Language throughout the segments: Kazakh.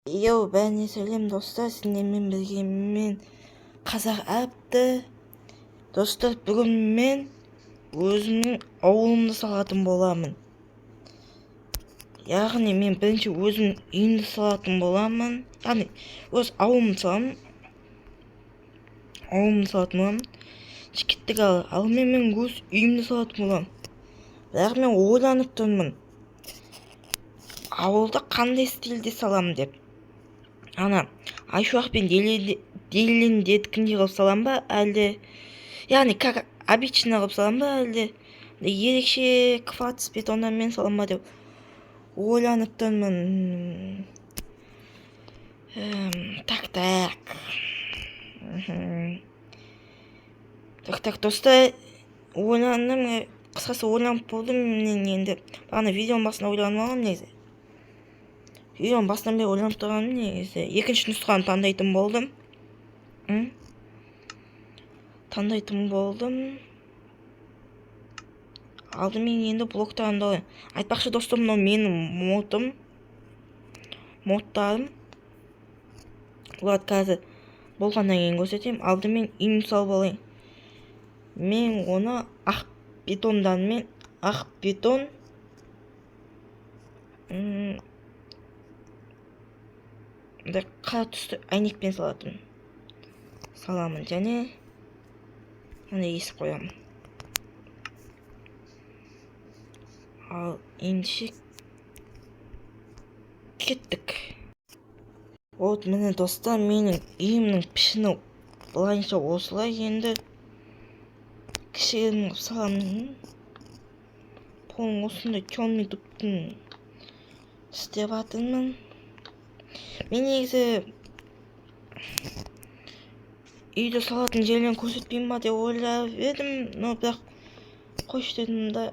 бәріне сәлем достар, сіздермен бірге мен қазақ әбді. Достар, бүгін мен өзімнің ауылымды салатын боламын. Яғни мен бірінші өзім үйімді салатын боламын. Яғни өз ауылымды саламын. Кеттік ал мен өз үйімді салатын боламын. Бірақ мен ойланып тұрмын. Ауылда қандай стильде саламын деп. Ана айшуақ пен деліндеткіндей қылып салам ба, әлде яғни как обычно қылып салам ба, әлде ерекше кварц бетондармен салам ба деп ойланып тұрмын. Так достар, ойландым, қысқасы ойланып болдым. Мен енді бағана видеоның басында ойланып алғам негізі. Видеоның басынан бері ойланып тұрғаным негізі екінші нұсқаны таңдайтын болдым. Алдымен енді блоктарымды алайын. Айтпақшы достар, мынау менің модтарым. Оларды қазір болғаннан кейін көрсетемін. Алдымен үйімді салып алайын. Мен оны ақ бетон қара түсті әйнекпен саламын және оны есіп қоямын. Ал ендеше кеттік. Вот міне достар, менің үйімнің пішіні былайынша осылай. Енді кішігірім саламын. Полын осындай темный дубтың істеп жатырмын. Мен негізі үйді салатын жерлерін көрсетпеймін ба деп ойлап едім, но бірақ қош дедім да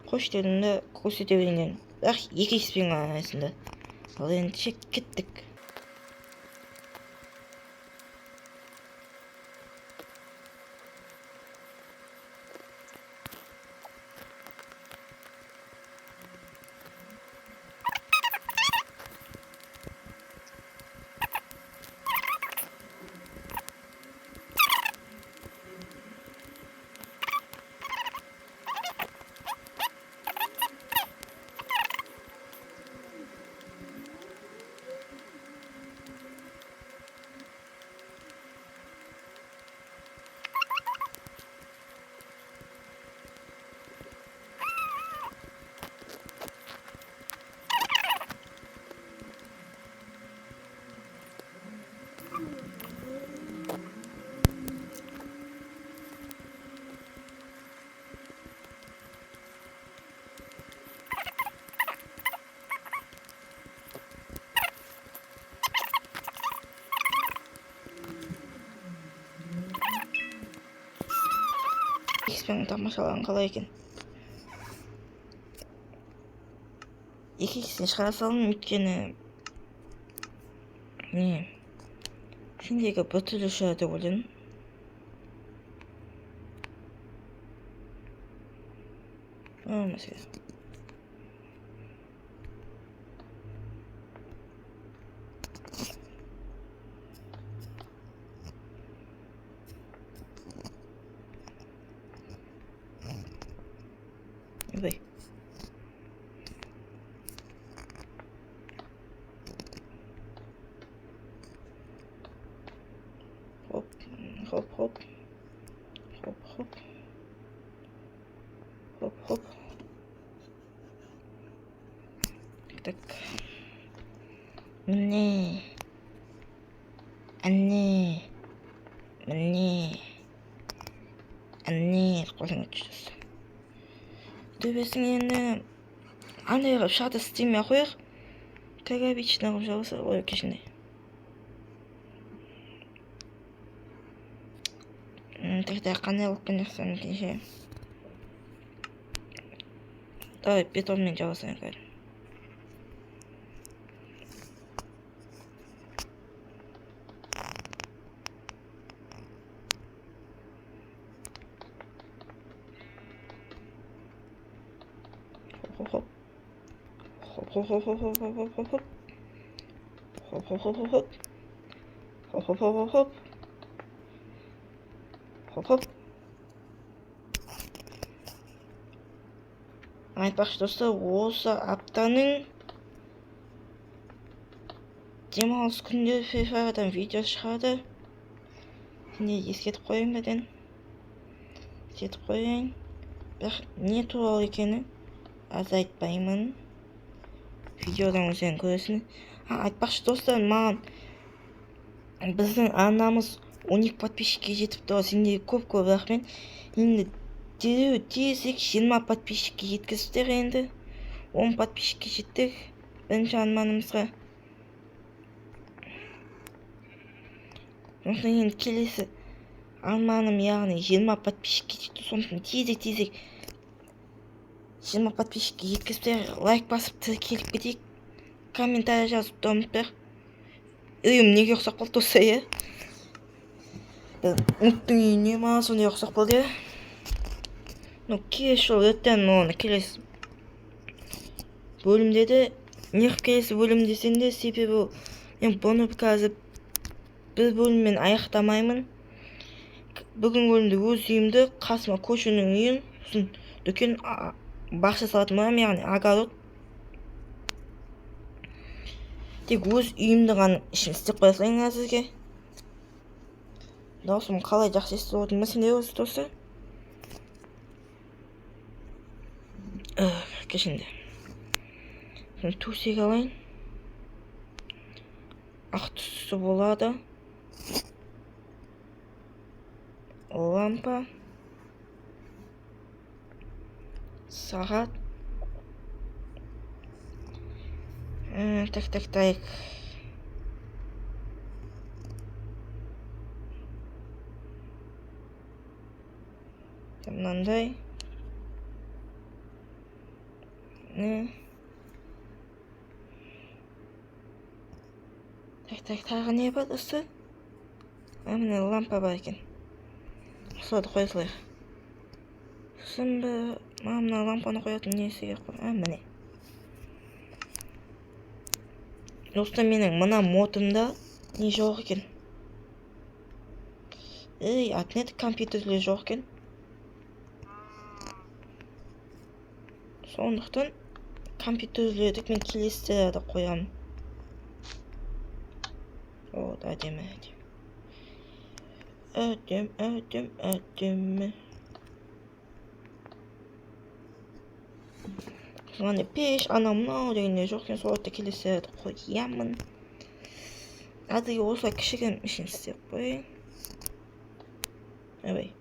көрсете берейін. Бірақ екі еспен ғана арасында. Ал енді кеттік. Експен тамашалаған қалай екен? Екі екісін шығара салдым, өйткені сендегі бір түрлі шығар деп ойладым. Мәселе. Бай. Хоп. Так. Міне. Қосыңа түшесіз. Төбесін енді андай қылып шаты істемей қояқ. Как обычно қылып жабылса ой кешінде. Тогда қандай қылып қойсам кеше. Давай бетонмен жабылсаң кәдім. Хоп. Хоп хоп хоп хоп хоп. Хоп хоп хоп хоп хоп. Хоп хоп. Айтпақшы достар, осы аптаның демалыс күндері фифадан видео шығады. Şimdi ескертіп қояйын бәден. Ескертіп қояйын. Бірақ не туралы екені аз айтпаймын. Видеодан өзен көресің. Айтпақшы достар, маған біздің арнамыз 12 подписчикке жетіпті. Сендерге көп рахмет. Енді дереу тезірек 20 подписчикке жеткіздер енді. 10 подписчикке жеттік бірінші арманымызға. Сондықтан енді келесі арманым, яғни 20 подписчикке жетті. Сондықтан тезірек 20 подписчикке жеткіздер. Лайк басып тіркеліп кетейік. Комментарий жазып ұмытпайық. Үйім неге ұқсап қалды достар, иә? Ұмыттың үйіне ма сондай ұқсап қалды, иә? Келесі жол өттен оны келесі бөлімде де неғып келесі бөлім десен де, себебі мен бұны қазір бір бөліммен аяқтамаймын. Бүгін бөлімде өз үйімді, қасыма көшінің үйін, сосын дүкен бақша салатын боламын, яғни огород. Тек өз үйімді ғана ішін істеп қоя салайын әзірге. Даусым қалай жақсы естіп отырмын сендер осы достар? Кешінде төсек алайын. Ақ түсті болады. Лампа, сағат. Так. Мынандай. Так, тағы не бар достар? Міне лампа бар екен. Осыларды қоя салайық. Сосын мына лампаны қоятын несіге қой. Міне. Достар, менің мына модымда не жоқ екен? Атнет компьютерлер жоқ екен. Сондықтан компьютерлерді мен келесілерді қоямын. Әдемі. Соны пеш, анау дегенде жоқ екен, соларды келесілерді қоямын. Әзірге осылай кішігірім ішін істеп қояйын. Әбей.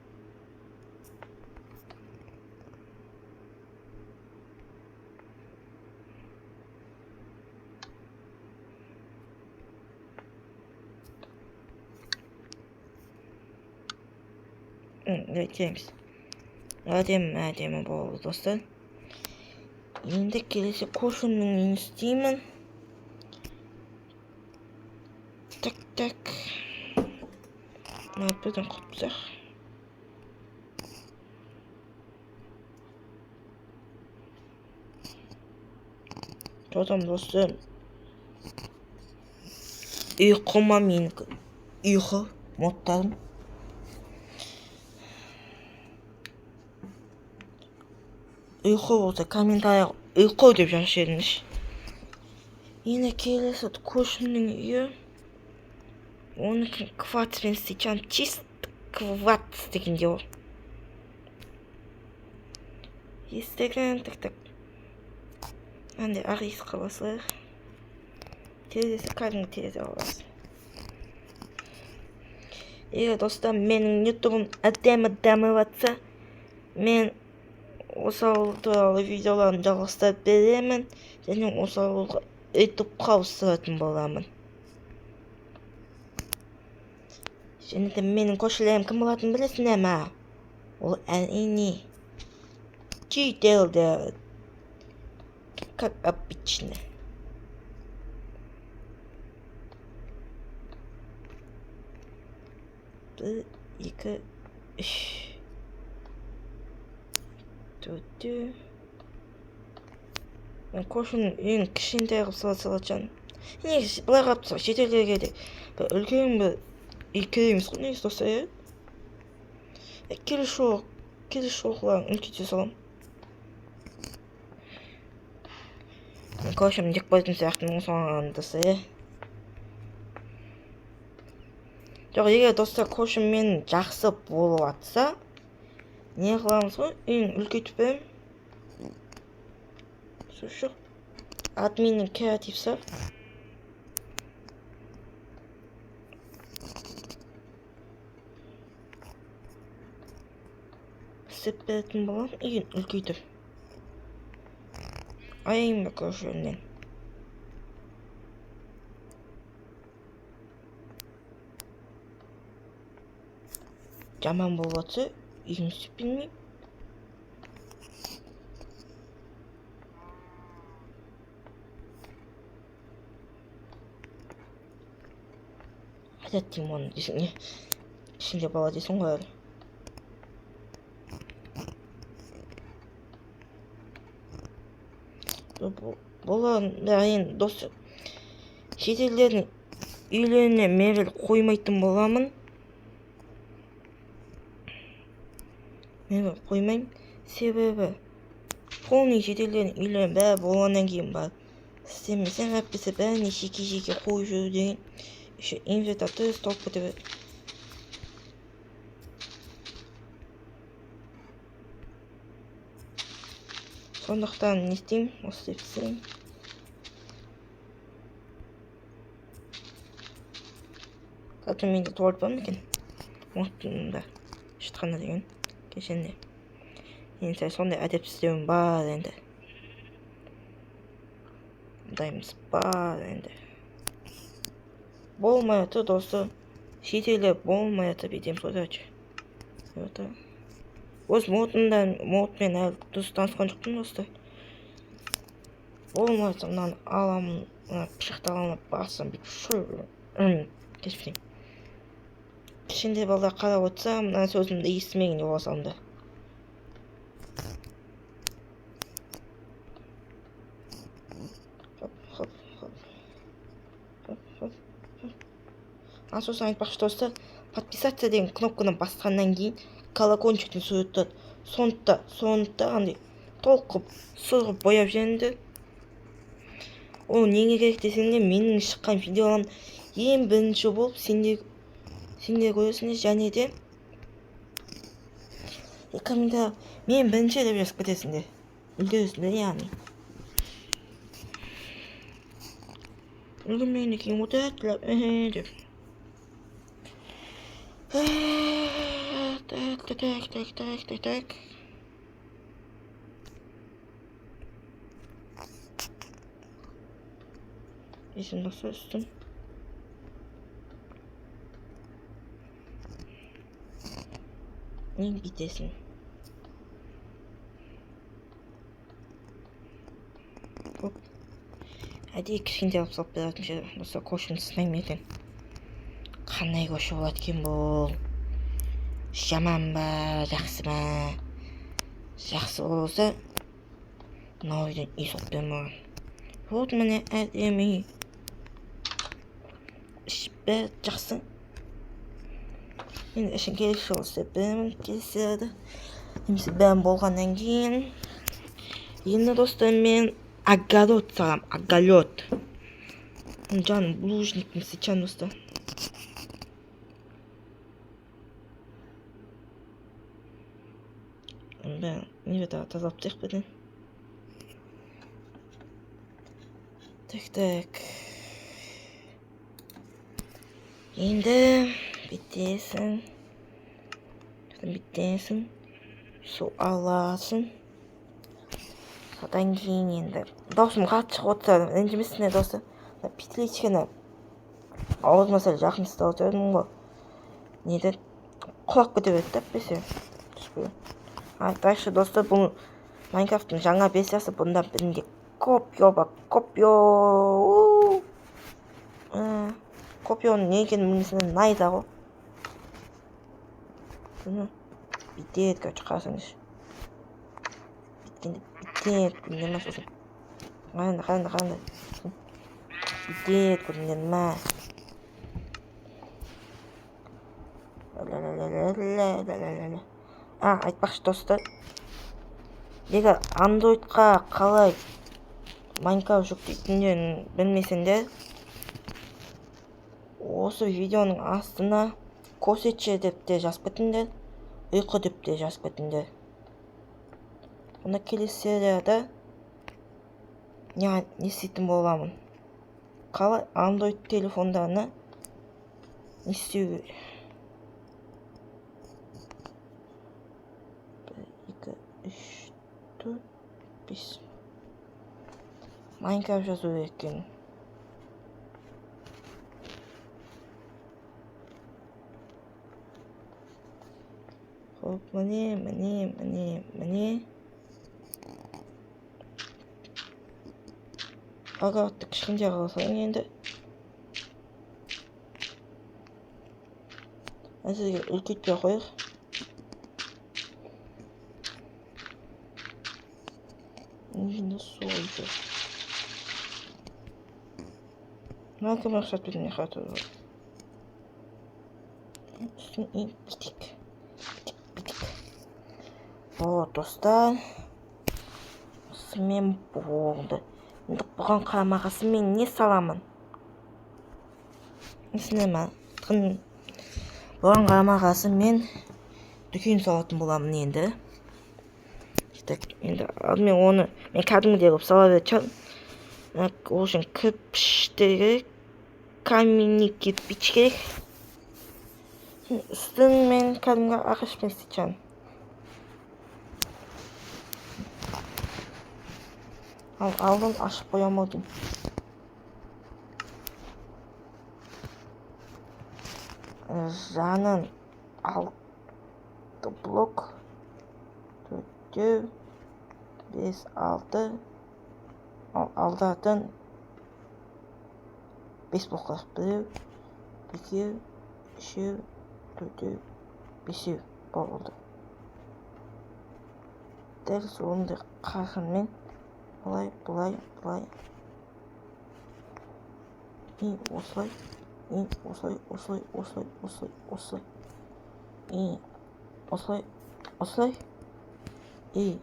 Өйтеміз. Әдемі болды достар. Енді келесі көшімнің үйін істеймін. Так. Бірден құпсақ. Жотам достар. Ұйқыма менікі. Ұйқы модтарым. Ұйқы болса комментария ұйқы деп жазып едіңіз. Енді келесі көшімнің үйі. Оныкі квартирен істейчан чист квартс дегенде ол. Естеген, так. Әнде ақ ес қаласылар. Терезесі кәдімгі терезе қаласы. Егер достар, менің ютубым әдемі дамыватса, мен осы ауыл туралы видеоларын жалғастырып беремін, және осы ауылға ютубқа ауыстыратын боламын. Және де менің көршілерім кім болатынын білесіңдер ме? Ол әрине жителдер, как обычно. Бір, екі, үш. Төртті. Мен көшінің үйін кішкентай қылып салатжан. негізі былай қарап тұрсақ шетелдерге де бір үлкен бір үй керек емес қой негізі достар. Иә келесі жолғыларын үлкейте салам. Короче, деп қоятын сияқтымын соған достар. Иә жоқ, егер достар короче мен жақсы болып жатса не қыламыз ғой, үйін үлкейтіп беремін. Слушай, админнің креативсі істеп беретін боламын, үйін үлкейтіп. Аяйын ба короче önünden. Жаман болып жатса үйін істеп білмеймін. Айтады деймін оны дейсің не? Ішінде бала дейсің ғой әлі. Бұлар енді достар шетелдердің үйлеріне мебель қоймайтын боламын. Мебель қоймаймын. Себебі полный шетелдердің үйлерінің бәрі болғаннан кейін бар істемесең әйтпесе бәріне жеке қойып жүру деген еще инвентарь столып кете береді. Сондықтан не істеймін? Осы деп істеймін. Қазір менде туалет бар ма екен? Мойнымда шытқаны деген кешенде. Енді сондай әдепсіздігім бар енді. Даймыз бар енді. Болмай жатыр достар. Шетелде болмай жатыр бетем короче. Вот. Өз модмен әлі дұрыс танысқан жоқпын достар. Болмай жатыр, мынаны аламын, пышақты аламын, басым бүйтіп кешпеймін. Кішкентай балдар қарап отырса, мына сөзімді естімеген деп алсам да. Сосын айтпақшы достар, подписаться деген кнопканы басқаннан кейін колокольчиктің суреті сондықта андай толқып сырғып бояп жіберіңдер. Ол неге керек десеңдер, менің шыққан видеоларым ең бірінші болып сендер көресіңдер, және де комментарий мен бірінші деп жазып кетесіңдер. Үлгересіңдер яғни. Үлгермегеннен кейін отырады деп. Так. Есім достар үстім. Не бүйтесің? Әдейі кішкентай алып салып беретін ше достар, көшімді сынаймын екен. Қандай көші болады екен бұл? Жаман ба, жақсы ба? Жақсы болса мынау үйден үй соғып бермей маған. Вот міне әдемі үй. Бәрі жақсы. Енді ішін келесі жолы істеп беремін, келеседі. Немесе бәрін болғаннан кейін. Енді достар мен огород салам, огород. Жаным булыжникім сычан достар. Ben inventar тазалап тастайық бәден. Так. Енді бүйтесің. Су аласың. Содан кейін енді даусым қатты шығып отырса ренжімесіңдер достар. Петличканы аузыма сәл жақын ұстап отырдым ғой. Неден құлап кете береді деп бесе. Дальше достар, бұл Майнкрафттың жаңа версиясы, бұнда бірінде копионың не екенін білмесінен найда ғой. Битет, короче, қарасаңыз. Биткенде, білмей ма сосын. Қараңда. Бүйтеді көрдіңдер ма? Айтпақшы достар, егер андроидқа қалай Майнкрафт жүктейтіндерін білмесеңдер, осы видеоның астына көрсетші деп те жазып кетіңдер, ұйқы деп те жазып кетіңдер. Онда келесі серияда не істейтін боламын? Қалай андроид телефондарына не істеу? 1, 2, 3, 4, 5 Майнкрафт жазу керек екен. Хоп, міне. Агартты кішкентай қалсаң енді. Әзірге үлкейтпей қояйық. Нужно солнце. Малком рұқсат бермей қатыр. Үстін бітік. Достар, осымен болды. Енді бұған қарамағасы мен не саламын? Несіне ма? Бұған қарамағасы мен дүкен салатын боламын енді. Енді алдымен оны мен кәдімгідей қылып сала беретін. Ол үшін кірпіштер керек, каменный кирпич керек. Үстін мен кәдімгі ағашпен істеймін. Алдын ашып қоямадым. Жанын 6 блок, 4, 5, 6, алдатын 5 блоклар. 1, 2, 3, 4, 5 болды. Дәл сондай қарқынмен бұлай. И осылай. И осылай. И осылай. И осылай. И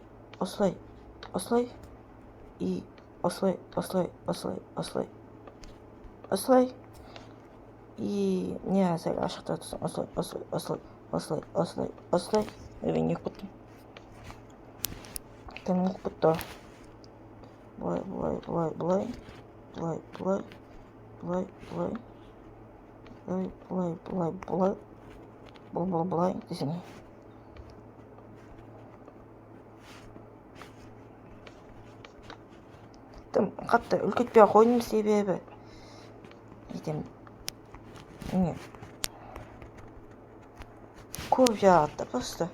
осылай. И не азай ашықта тұрсын. Осылай. Мен екі бұттым. Тән екі бұтты. Бұлай. Бұлай десене. Қатты үлкетпей қойдым себебі. Етем. Міне. Көп жаратты просто.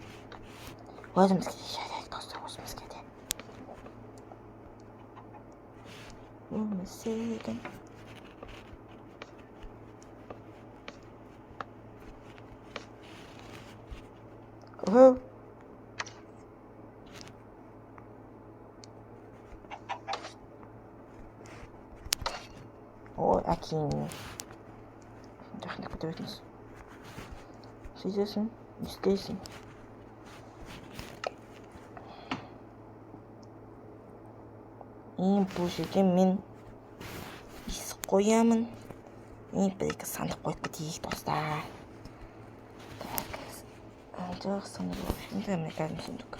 Өзімізге де жарайды достар, өзімізге де. Өмірсеген. Ой, әкең. Жақындап кете бетіңіз. Сезесің, істейсің. Бұл жерге мен есік қоямын. Бір-екі сандық қойып кетейік достар. Жоқ, сандық болып şimdi мен кәдім сұндық.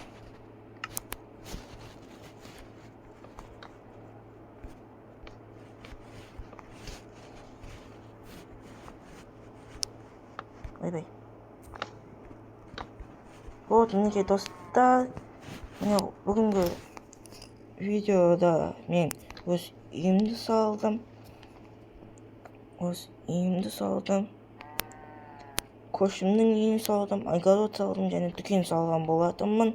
Ойбай. Вот, мінекей достар, бүгінгі видеода мен өз үйімді салдым. Көршімнің үйін салдым, огород салдым және дүкен салған болатынмын.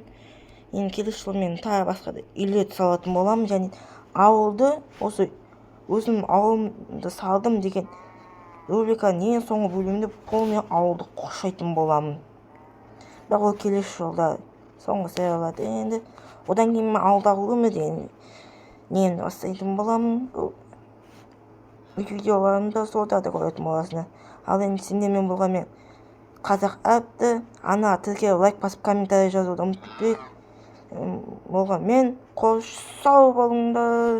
Енді келесі жылы мен тағы басқа да үйлерді салатын боламын және ауылды, осы өзім ауылымды салдым деген рубриканың ең соңғы бөлімінде полный ауылды қоршайтын боламын. Бірақ ол келесі жылда соңғы серияларды енді одан кейін мен ауылдағы өмірді нені бастайтын боламын. видеоларымды соларда көретін боласыңдар. Ал енді сендермен болған мен қазақ әріпті, ана тіркеліп лайк басып комментарий жазуды ұмытпай болған мен қош сау болыңдар.